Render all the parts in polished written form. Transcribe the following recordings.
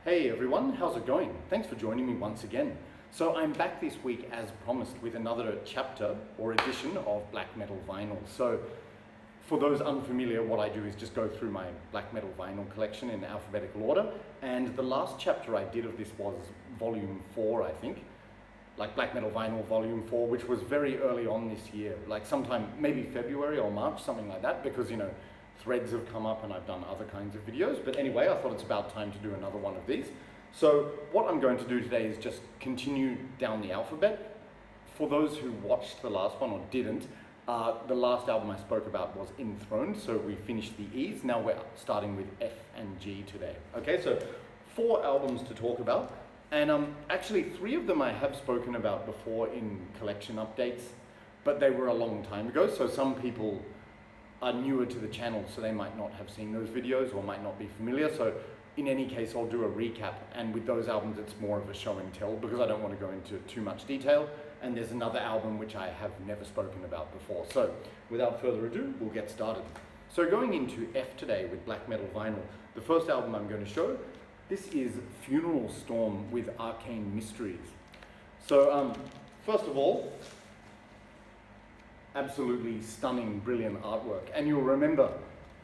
Hey everyone, how's it going? Thanks for joining me once again. So I'm back this week as promised with another chapter or edition of black metal vinyl. So for those unfamiliar, what I do is just go through my black metal vinyl collection in alphabetical order. And the last chapter I did of this was volume 4, I think. Like black metal vinyl volume 4, which was very early on this year, like sometime maybe February or March, something like that, because threads have come up and I've done other kinds of videos. But anyway, I thought it's about time to do another one of these. So what I'm going to do today is just continue down the alphabet. For those who watched the last one or didn't, the last album I spoke about was Enthroned, so we finished the E's. Now we're starting with F and G today. Okay, so 4 albums to talk about. And actually 3 of them I have spoken about before in collection updates, but they were a long time ago, so some people are newer to the channel, so they might not have seen those videos or might not be familiar. So in any case, I'll do a recap, and with those albums it's more of a show and tell because I don't want to go into too much detail, and there's another album which I have never spoken about before. So without further ado, we'll get started. So going into F today with black metal vinyl, the first album I'm going to show, this is Funeral Storm with Arcane Mysteries. So first of all, absolutely stunning, brilliant artwork. And you'll remember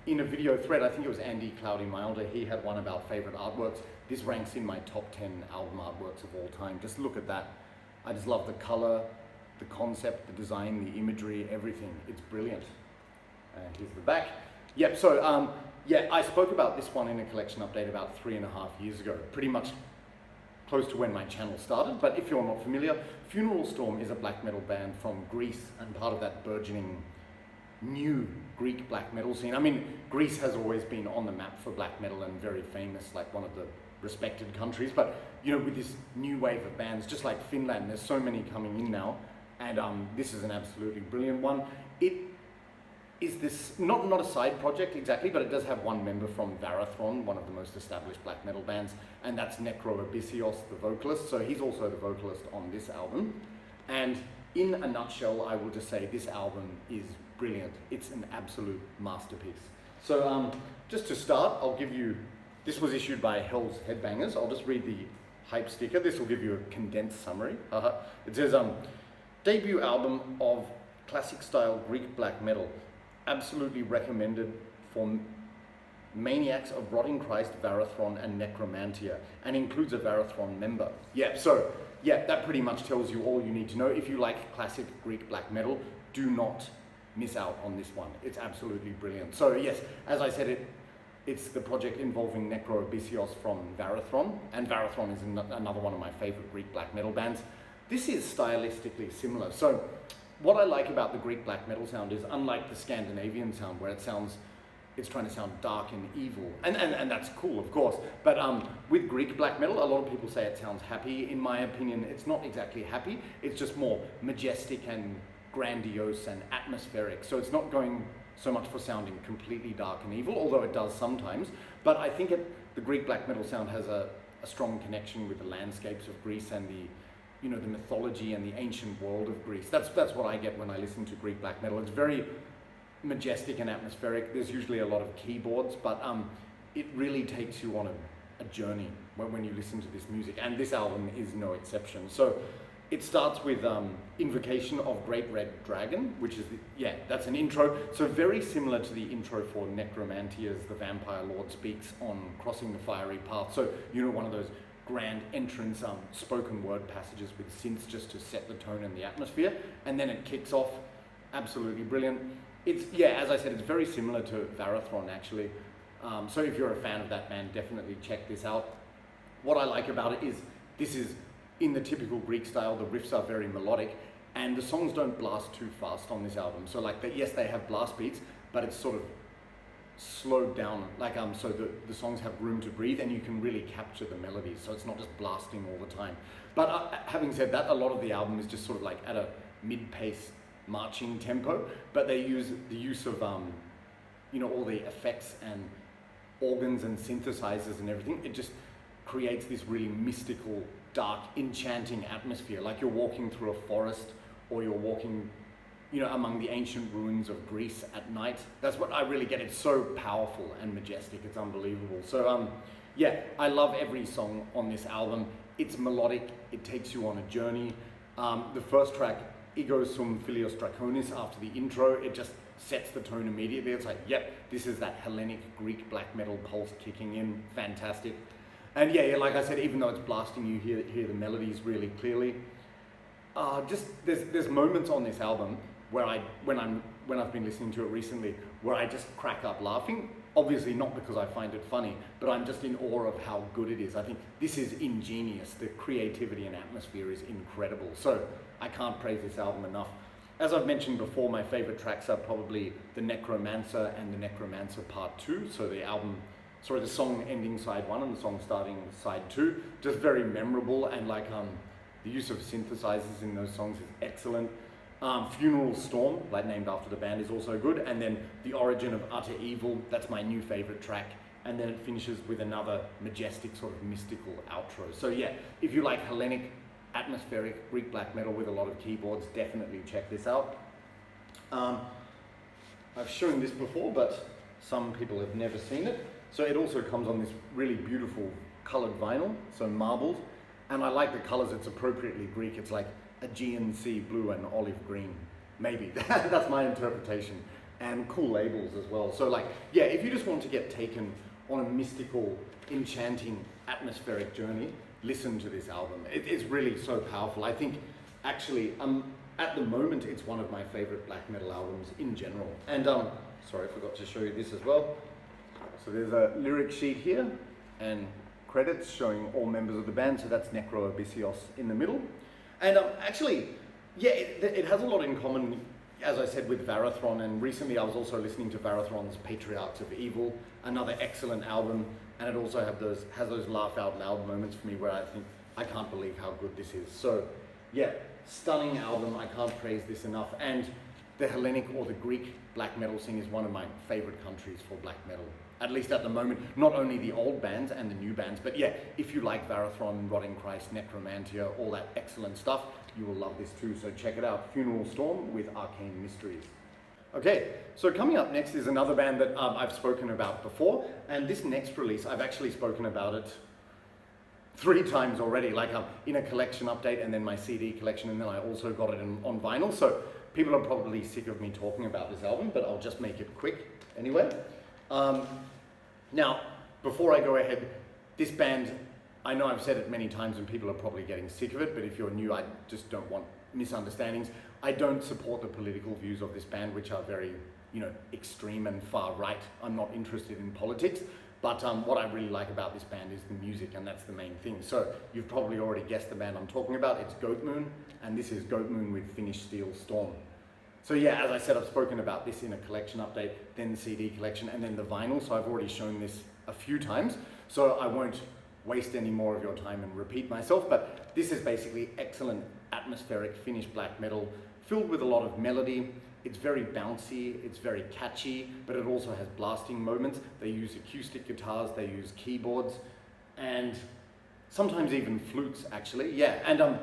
in a video thread, I think it was Andy Cloudy Milder, he had one about favorite artworks. This ranks in my top 10 album artworks of all time. Just look at that. I just love the color, the concept, the design, the imagery, everything. It's brilliant. And here's the back. Yep, so yeah, I spoke about this one in a collection update about 3.5 years ago, pretty much close to when my channel started. But if you're not familiar, Funeral Storm is a black metal band from Greece and part of that burgeoning new Greek black metal scene. I mean, Greece has always been on the map for black metal and very famous, like one of the respected countries. But with this new wave of bands, just like Finland, there's so many coming in now, and this is an absolutely brilliant one. It is this not a side project exactly, but it does have one member from Varot, one of the most established black metal bands, and that's Abyssios, the vocalist. So he's also the vocalist on this album. And in a nutshell, I will just say this album is brilliant. It's an absolute masterpiece. So just to start, I'll give you, this was issued by Hell's Headbangers. I'll just read the hype sticker. This will give you a condensed summary. It says, debut album of classic style Greek black metal. Absolutely recommended for maniacs of Rotting Christ, Varathron, and Necromantia, and includes a Varathron member. Yeah, so yeah, that pretty much tells you all you need to know. If you like classic Greek black metal, do not miss out on this one. It's absolutely brilliant. So yes, as I said, it's the project involving Abyssios from Varathron, and Varathron is another one of my favorite Greek black metal bands. This is stylistically similar. So what I like about the Greek black metal sound is, unlike the Scandinavian sound where it's trying to sound dark and evil, and that's cool, of course, but with Greek black metal, a lot of people say it sounds happy. In my opinion, it's not exactly happy, it's just more majestic and grandiose and atmospheric. So it's not going so much for sounding completely dark and evil, although it does sometimes, but I think the Greek black metal sound has a strong connection with the landscapes of Greece and the mythology and the ancient world of Greece. That's what I get when I listen to Greek black metal. It's very majestic and atmospheric. There's usually a lot of keyboards, but it really takes you on a journey when you listen to this music, and this album is no exception. So it starts with Invocation of Great Red Dragon, which is, that's an intro. So very similar to the intro for Necromantia's The Vampire Lord Speaks on Crossing the Fiery Path. So, one of those grand entrance spoken word passages with synths just to set the tone and the atmosphere, and then it kicks off. Absolutely brilliant. It's, as I said, it's very similar to Varathron actually. So if you're a fan of that band, definitely check this out. What I like about it is this is in the typical Greek style. The riffs are very melodic, and the songs don't blast too fast on this album. So yes, they have blast beats, but it's sort of slowed down, so the songs have room to breathe and you can really capture the melodies, so it's not just blasting all the time. But having said that, a lot of the album is just sort of like at a mid-pace marching tempo, but they use the use of all the effects and organs and synthesizers and everything. It just creates this really mystical, dark, enchanting atmosphere, like you're walking through a forest or you're walking among the ancient ruins of Greece at night. That's what I really get. It's so powerful and majestic. It's unbelievable. So yeah, I love every song on this album. It's melodic, it takes you on a journey. The first track, Ego Sum Philios Draconis, after the intro, it just sets the tone immediately. It's like, yep, this is that Hellenic Greek black metal pulse kicking in, fantastic. And yeah, like I said, even though it's blasting, you hear the melodies really clearly. There's moments on this album where when I've been listening to it recently, where I just crack up laughing. Obviously not because I find it funny, but I'm just in awe of how good it is. I think this is ingenious. The creativity and atmosphere is incredible. So I can't praise this album enough. As I've mentioned before, my favorite tracks are probably the Necromancer and the Necromancer Part 2. So the song ending side 1 and the song starting side 2. Just very memorable, and like the use of synthesizers in those songs is excellent. Funeral Storm, like named after the band, is also good. And then The Origin of Utter Evil, that's my new favorite track. And then it finishes with another majestic sort of mystical outro. So yeah, if you like Hellenic, atmospheric Greek black metal with a lot of keyboards, definitely check this out. I've shown this before, but some people have never seen it. So it also comes on this really beautiful colored vinyl, so marbled. And I like the colors, it's appropriately Greek. It's like Aegean Sea blue and olive green, maybe. That's my interpretation. And cool labels as well. So like, yeah, if you just want to get taken on a mystical, enchanting, atmospheric journey, listen to this album. It's really so powerful. I think actually, at the moment, it's one of my favorite black metal albums in general. And sorry, I forgot to show you this as well. So there's a lyric sheet here and credits showing all members of the band. So that's Necro Abyssios in the middle. And actually, yeah, it has a lot in common, as I said, with Varathron. And recently I was also listening to Varathron's Patriarchs of Evil, another excellent album. And it also has those laugh out loud moments for me where I think, I can't believe how good this is. So yeah, stunning album. I can't praise this enough. And the Hellenic or the Greek black metal scene is one of my favorite countries for black metal. At least at the moment, not only the old bands and the new bands, but yeah, if you like Varathron, Rotting Christ, Necromantia, all that excellent stuff, you will love this too. So check it out, Funeral Storm with Arcane Mysteries. Okay, so coming up next is another band that I've spoken about before, and this next release, I've actually spoken about it 3 times already, like in a collection update and then my CD collection, and then I also got it on vinyl. So people are probably sick of me talking about this album, but I'll just make it quick anyway. Now, before I go ahead, this band, I know I've said it many times and people are probably getting sick of it, but if you're new, I just don't want misunderstandings. I don't support the political views of this band, which are very, extreme and far right. I'm not interested in politics, but what I really like about this band is the music, and that's the main thing. So you've probably already guessed the band I'm talking about. It's Goatmoon, and this is Goatmoon with Finnish Steel Storm. So yeah, as I said, I've spoken about this in a collection update, then the CD collection, and then the vinyl. So I've already shown this a few times, so I won't waste any more of your time and repeat myself, but this is basically excellent atmospheric Finnish black metal, filled with a lot of melody. It's very bouncy, it's very catchy, but it also has blasting moments. They use acoustic guitars, they use keyboards, and sometimes even flutes, actually. Yeah, and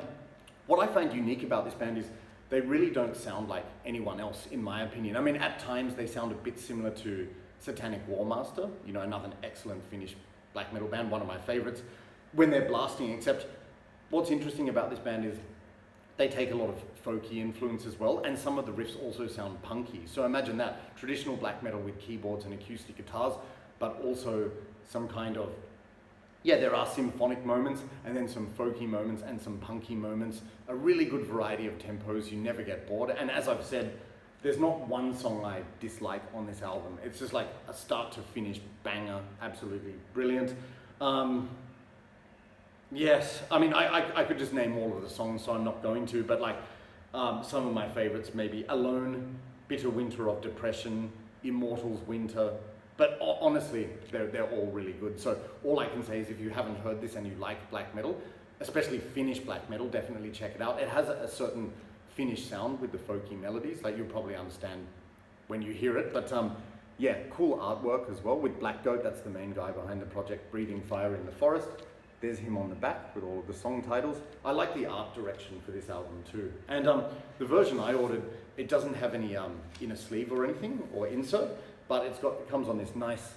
what I find unique about this band is they really don't sound like anyone else, in my opinion. I mean, at times they sound a bit similar to Satanic Warmaster, another excellent Finnish black metal band, one of my favorites, when they're blasting, except what's interesting about this band is they take a lot of folky influence as well, and some of the riffs also sound punky. So imagine that, traditional black metal with keyboards and acoustic guitars, but also some kind of, yeah, there are symphonic moments, and then some folky moments and some punky moments. A really good variety of tempos, you never get bored. And as I've said, there's not one song I dislike on this album. It's just like a start to finish banger, absolutely brilliant. Yes, I mean, I could just name all of the songs, so I'm not going to, but like some of my favorites, maybe Alone, Bitter Winter of Depression, Immortals Winter, but honestly, they're all really good. So all I can say is if you haven't heard this and you like black metal, especially Finnish black metal, definitely check it out. It has a certain Finnish sound with the folky melodies, like you'll probably understand when you hear it, but yeah, cool artwork as well with Black Goat. That's the main guy behind the project, Breathing Fire in the Forest. There's him on the back with all of the song titles. I like the art direction for this album too. And the version I ordered, it doesn't have any inner sleeve or anything, or insert, but it comes on this nice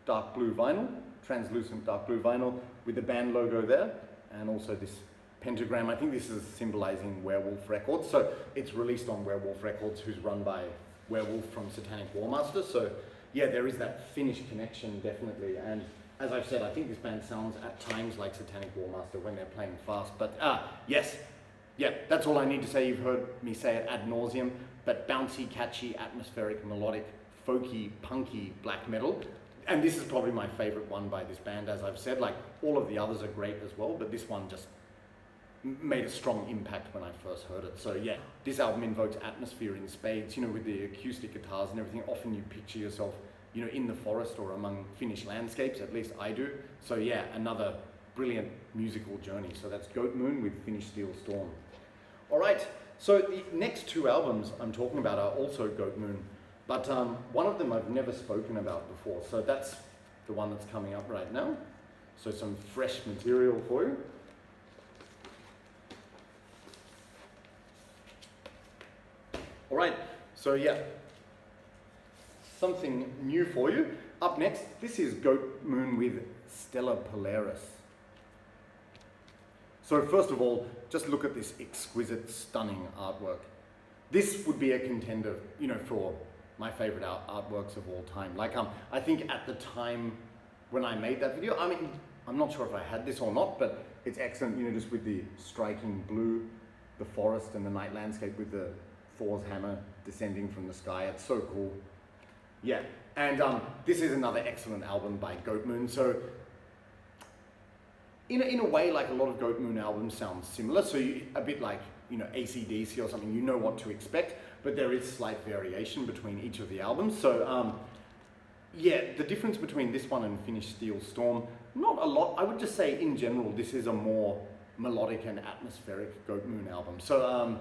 dark blue vinyl, translucent dark blue vinyl with the band logo there, and also this pentagram. I think this is symbolizing Werewolf Records. So it's released on Werewolf Records, who's run by Werewolf from Satanic Warmaster. So yeah, there is that Finnish connection, definitely. And as I've said, I think this band sounds at times like Satanic Warmaster when they're playing fast. But yes, yeah, that's all I need to say. You've heard me say it ad nauseum. But bouncy, catchy, atmospheric, melodic, folky, punky black metal. And this is probably my favorite one by this band, as I've said. Like, all of the others are great as well, but this one just made a strong impact when I first heard it. So yeah, this album invokes atmosphere in spades, you know, with the acoustic guitars and everything. Often you picture yourself, you know, in the forest or among Finnish landscapes, at least I do. So yeah, another brilliant musical journey. So that's Goat Moon with Finnish Steel Storm. All right, so the next two albums I'm talking about are also Goat Moon, but one of them I've never spoken about before. So that's the one that's coming up right now. So some fresh material for you. All right, so yeah, something new for you. Up next, this is Goat Moon with Stella Polaris. So first of all, just look at this exquisite, stunning artwork. This would be a contender, you know, for my favorite artworks of all time. Like, I think at the time when I made that video, I mean, I'm not sure if I had this or not, but it's excellent, you know, just with the striking blue, the forest and the night landscape with the Thor's hammer descending from the sky. It's so cool. Yeah, and this is another excellent album by Goat Moon. So in a way, like a lot of Goat Moon albums sound similar. So a bit like, you know, AC/DC or something, you know what to expect, but there is slight variation between each of the albums. So yeah, the difference between this one and Finnish Steel Storm, not a lot. I would just say in general, this is a more melodic and atmospheric Goat Moon album. So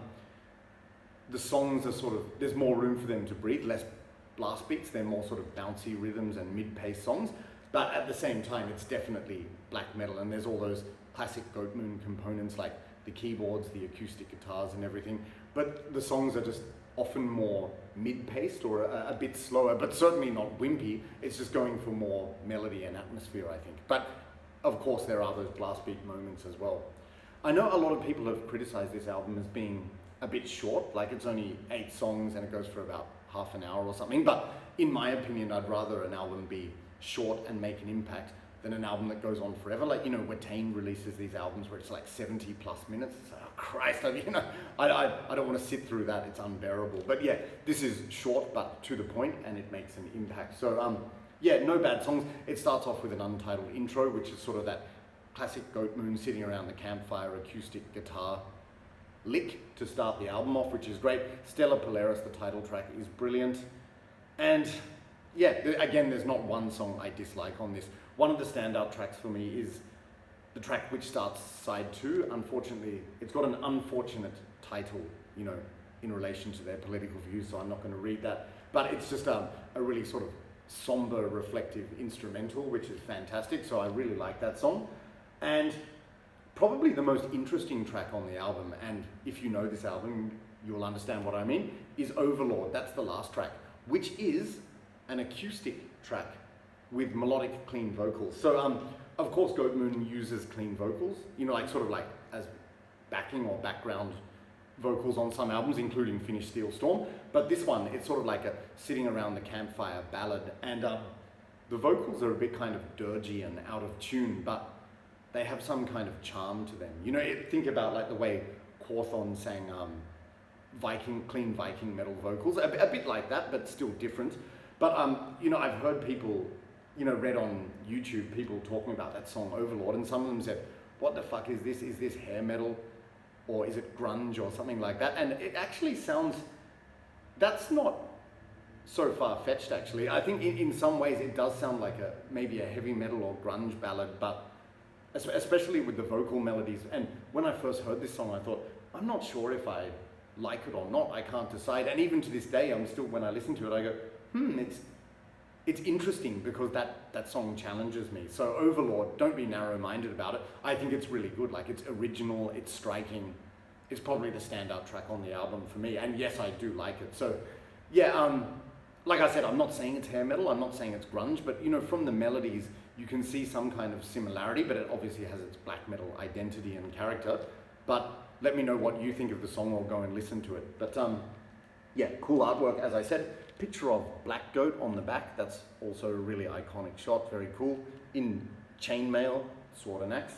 the songs are sort of, there's more room for them to breathe, less blast beats, they're more sort of bouncy rhythms and mid-paced songs, but at the same time it's definitely black metal, and there's all those classic Goat Moon components like the keyboards, the acoustic guitars and everything, but the songs are just often more mid-paced or a bit slower, but certainly not wimpy. It's just going for more melody and atmosphere, I think. But of course there are those blast beat moments as well. I know a lot of people have criticized this album as being a bit short, like it's only 8 songs and it goes for about half an hour or something, but in my opinion I'd rather an album be short and make an impact than an album that goes on forever. Like, you know, Arcane releases these albums where it's like 70 plus minutes. It's like, oh Christ, you know, I don't want to sit through that, it's unbearable. But yeah, this is short but to the point and it makes an impact. So yeah, no bad songs. It starts off with an untitled intro, which is sort of that classic Goat Moon sitting around the campfire acoustic guitar lick to start the album off, which is great. Stella Polaris, the title track, is brilliant. And yeah, again, there's not one song I dislike on this. One of the standout tracks for me is the track which starts side 2. Unfortunately, it's got an unfortunate title, you know, in relation to their political views, so I'm not going to read that. But it's just a really sort of somber, reflective instrumental, which is fantastic, so I really like that song. And probably the most interesting track on the album, and if you know this album, you'll understand what I mean, is Overlord. That's the last track, which is an acoustic track with melodic, clean vocals. So, of course, Goat Moon uses clean vocals, you know, like sort of like as backing or background vocals on some albums, including Finnish Steel Storm. But this one, it's sort of like a sitting around the campfire ballad, and the vocals are a bit kind of dirgy and out of tune, but they have some kind of charm to them. You know, think about like the way Quorthon sang clean Viking metal vocals, a bit like that, but still different. But you know, I've heard people, you know, read on YouTube, people talking about that song Overlord, and some of them said, what the fuck is this? Is this hair metal? Or is it grunge or something like that? And it actually sounds, that's not so far-fetched actually. I think in some ways it does sound like maybe a heavy metal or grunge ballad, but especially with the vocal melodies. And when I first heard this song, I thought, I'm not sure if I like it or not, I can't decide. And even to this day, I'm still, when I listen to it, I go, it's interesting because that song challenges me. So Overlord, don't be narrow-minded about it. I think it's really good. Like, it's original, it's striking. It's probably the standout track on the album for me. And yes, I do like it. So yeah, like I said, I'm not saying it's hair metal, I'm not saying it's grunge, but you know, from the melodies, you can see some kind of similarity, but it obviously has its black metal identity and character. But let me know what you think of the song or go and listen to it. But yeah, cool artwork, as I said. Picture of Black Goat on the back. That's also a really iconic shot, very cool. In chainmail, sword and axe.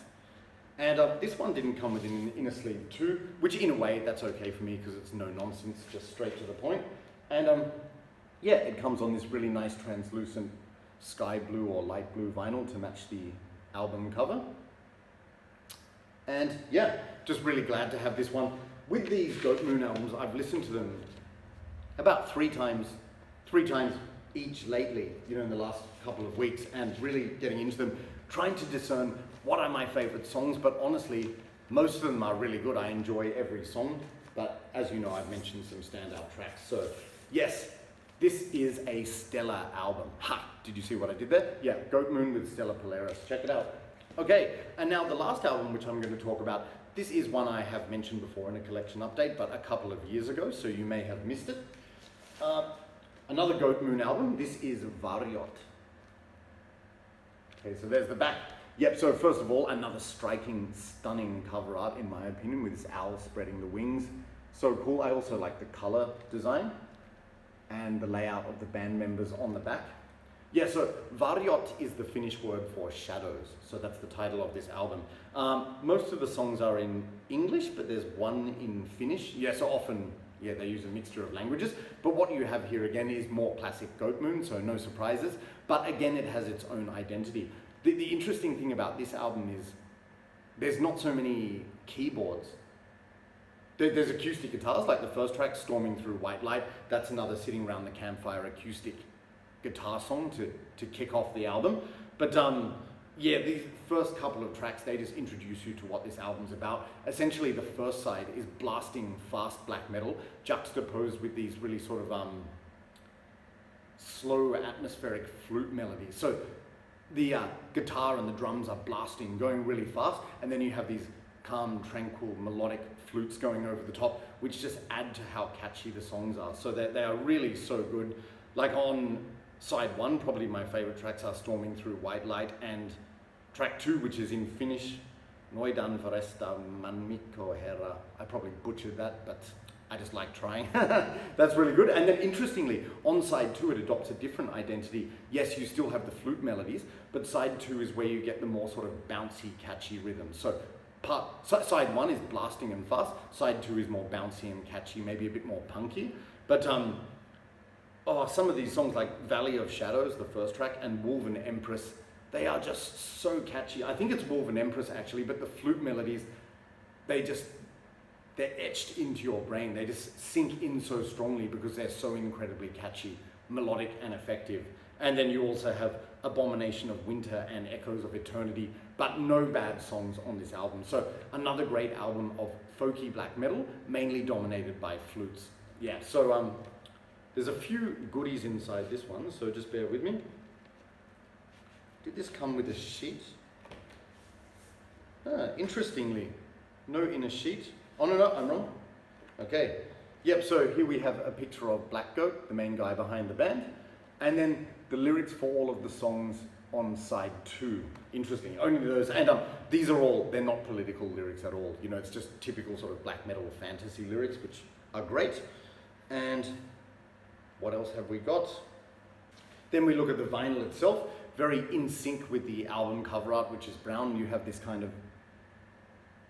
And this one didn't come with an inner sleeve too, which in a way, that's okay for me because it's no nonsense, just straight to the point. And yeah, it comes on this really nice translucent sky blue or light blue vinyl to match the album cover. And yeah, just really glad to have this one. With these Goat Moon albums, I've listened to them about three times each lately, you know, in the last couple of weeks, and really getting into them, trying to discern what are my favorite songs. But honestly, most of them are really good. I enjoy every song, but as you know, I've mentioned some standout tracks. So yes, this is a stellar album. Ha! Did you see what I did there? Yeah, Goat Moon with Stella Polaris. Check it out. Okay, and now the last album which I'm going to talk about, this is one I have mentioned before in a collection update, but a couple of years ago, so you may have missed it. Another Goat Moon album, this is Varot. Okay, so there's the back. Yep, so first of all, another striking, stunning cover art in my opinion, with this owl spreading the wings. So cool. I also like the color design and the layout of the band members on the back. Yeah, so Varot is the Finnish word for shadows, so that's the title of this album. Most of the songs are in English, but there's one in Finnish. Yeah, so often, yeah, they use a mixture of languages, but what you have here again is more classic Goat Moon, so no surprises, but again it has its own identity. The interesting thing about this album is there's not so many keyboards. There's acoustic guitars, like the first track, Storming Through White Light. That's another sitting around the campfire acoustic guitar song to kick off the album. But yeah, these first couple of tracks, they just introduce you to what this album's about. Essentially, the first side is blasting fast black metal, juxtaposed with these really sort of slow atmospheric flute melodies. So the guitar and the drums are blasting, going really fast, and then you have these calm, tranquil, melodic flutes going over the top, which just add to how catchy the songs are. So they are really so good. Like on side one, probably my favorite tracks are Storming Through White Light, and track 2, which is in Finnish, Noidan Foresta Manmikko Herra. I probably butchered that, but I just like trying. That's really good. And then interestingly, on side 2, it adopts a different identity. Yes, you still have the flute melodies, but side 2 is where you get the more sort of bouncy, catchy rhythms. So side 1 is blasting and fast, side 2 is more bouncy and catchy, maybe a bit more punky. But some of these songs like Valley of Shadows, the first track, and Wolven Empress, they are just so catchy. I think it's Wolven Empress actually, but the flute melodies, they're etched into your brain. They just sink in so strongly because they're so incredibly catchy, melodic and effective. And then you also have Abomination of Winter and Echoes of Eternity, but no bad songs on this album. So another great album of folky black metal, mainly dominated by flutes. Yeah, so there's a few goodies inside this one, so just bear with me. Did this come with a sheet? Interestingly, no inner sheet. Oh no, I'm wrong. Okay. Yep, so here we have a picture of Black Goat, the main guy behind the band, and then the lyrics for all of the songs on side 2. Interesting, only those, and these are all, they're not political lyrics at all. You know, it's just typical sort of black metal fantasy lyrics, which are great. And what else have we got? Then we look at the vinyl itself, very in sync with the album cover art, which is brown. You have this kind of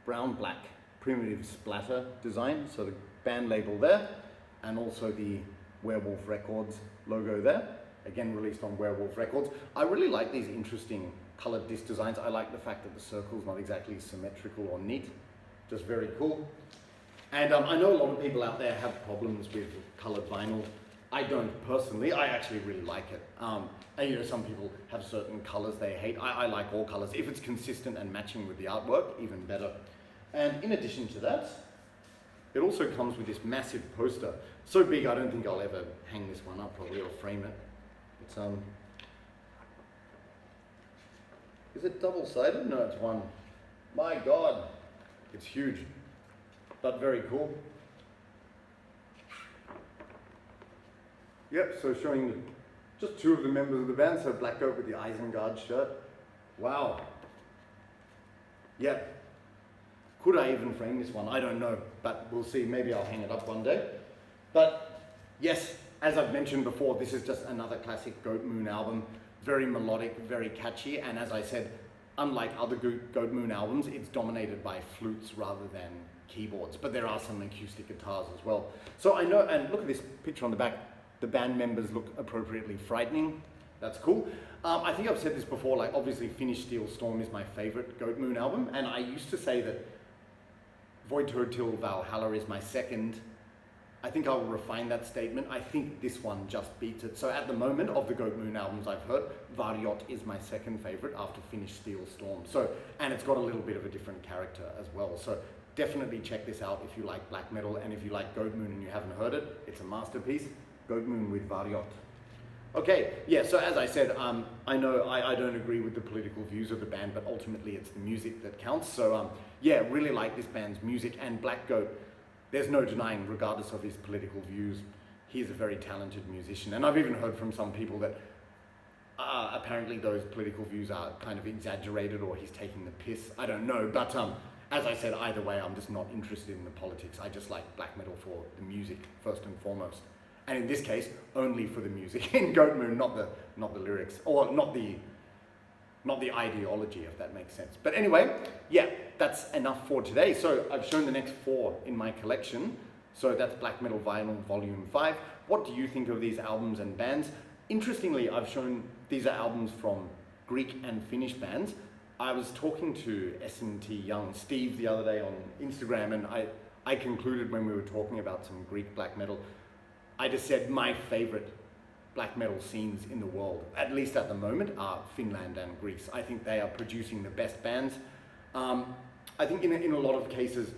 brown-black primitive splatter design, so the band label there, and also the Werewolf Records logo there, again released on Werewolf Records. I really like these interesting colored disc designs. I like the fact that the circle's not exactly symmetrical or neat, just very cool. And I know a lot of people out there have problems with colored vinyl. I don't personally. I actually really like it. And you know, some people have certain colors they hate. I like all colors. If it's consistent and matching with the artwork, even better. And in addition to that, it also comes with this massive poster. So big, I don't think I'll ever hang this one up probably or frame it. It's, is it double-sided? No, it's one. My God, it's huge, but very cool. Yep, so showing just 2 of the members of the band. So Black Goat with the Isengard shirt, Wow. Yeah. Could I even frame this one? I don't know, but we'll see. Maybe I'll hang it up one day. But yes, as I've mentioned before, this is just another classic Goat Moon album. Very melodic, very catchy, and as I said, unlike other Goat Moon albums, it's dominated by flutes rather than keyboards, but there are some acoustic guitars as well. So I know, and look at this picture on the back, the band members look appropriately frightening. That's cool. I think I've said this before, like obviously Finnish Steel Storm is my favorite Goat Moon album, and I used to say that Voitto till Valhalla is my second. I think I'll refine that statement. I think this one just beats it. So at the moment, of the Goat Moon albums I've heard, Varot is my second favorite after Finnish Steel Storm. So, and it's got a little bit of a different character as well. So definitely check this out if you like black metal, and if you like Goat Moon and you haven't heard it, it's a masterpiece. Goat Moon with Varot. Okay, yeah, so as I said, I know I don't agree with the political views of the band, but ultimately it's the music that counts. So yeah, really like this band's music, and Black Goat, there's no denying, regardless of his political views, he's a very talented musician. And I've even heard from some people that apparently those political views are kind of exaggerated, or he's taking the piss. I don't know, but as I said, either way, I'm just not interested in the politics. I just like black metal for the music, first and foremost. And in this case, only for the music. In Goat Moon, not the lyrics, or not the ideology, if that makes sense. But anyway, yeah, that's enough for today. So I've shown the next 4 in my collection. So that's Black Metal Vinyl Volume 5. What do you think of these albums and bands? Interestingly, I've shown these are albums from Greek and Finnish bands. I was talking to S&T Young, Steve, the other day on Instagram, and I concluded when we were talking about some Greek black metal, I just said my favorite black metal scenes in the world, at least at the moment, are Finland and Greece. I think they are producing the best bands. I think in a lot of cases,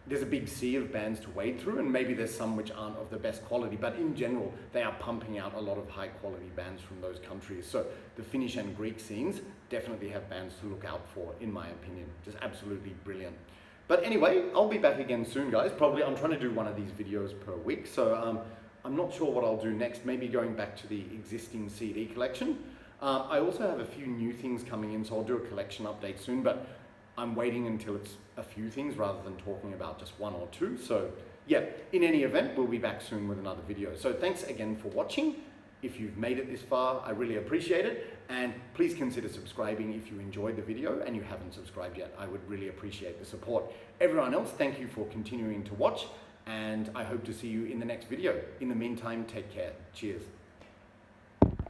there's a big sea of bands to wade through, and maybe there's some which aren't of the best quality, but in general, they are pumping out a lot of high quality bands from those countries. So the Finnish and Greek scenes definitely have bands to look out for, in my opinion. Just absolutely brilliant. But anyway, I'll be back again soon, guys. Probably, I'm trying to do one of these videos per week, so I'm not sure what I'll do next, maybe going back to the existing CD collection. I also have a few new things coming in, so I'll do a collection update soon, but I'm waiting until it's a few things rather than talking about just 1 or 2. So yeah, in any event, we'll be back soon with another video. So thanks again for watching. If you've made it this far, I really appreciate it. And please consider subscribing if you enjoyed the video and you haven't subscribed yet. I would really appreciate the support. Everyone else, thank you for continuing to watch, and I hope to see you in the next video. In the meantime, take care. Cheers.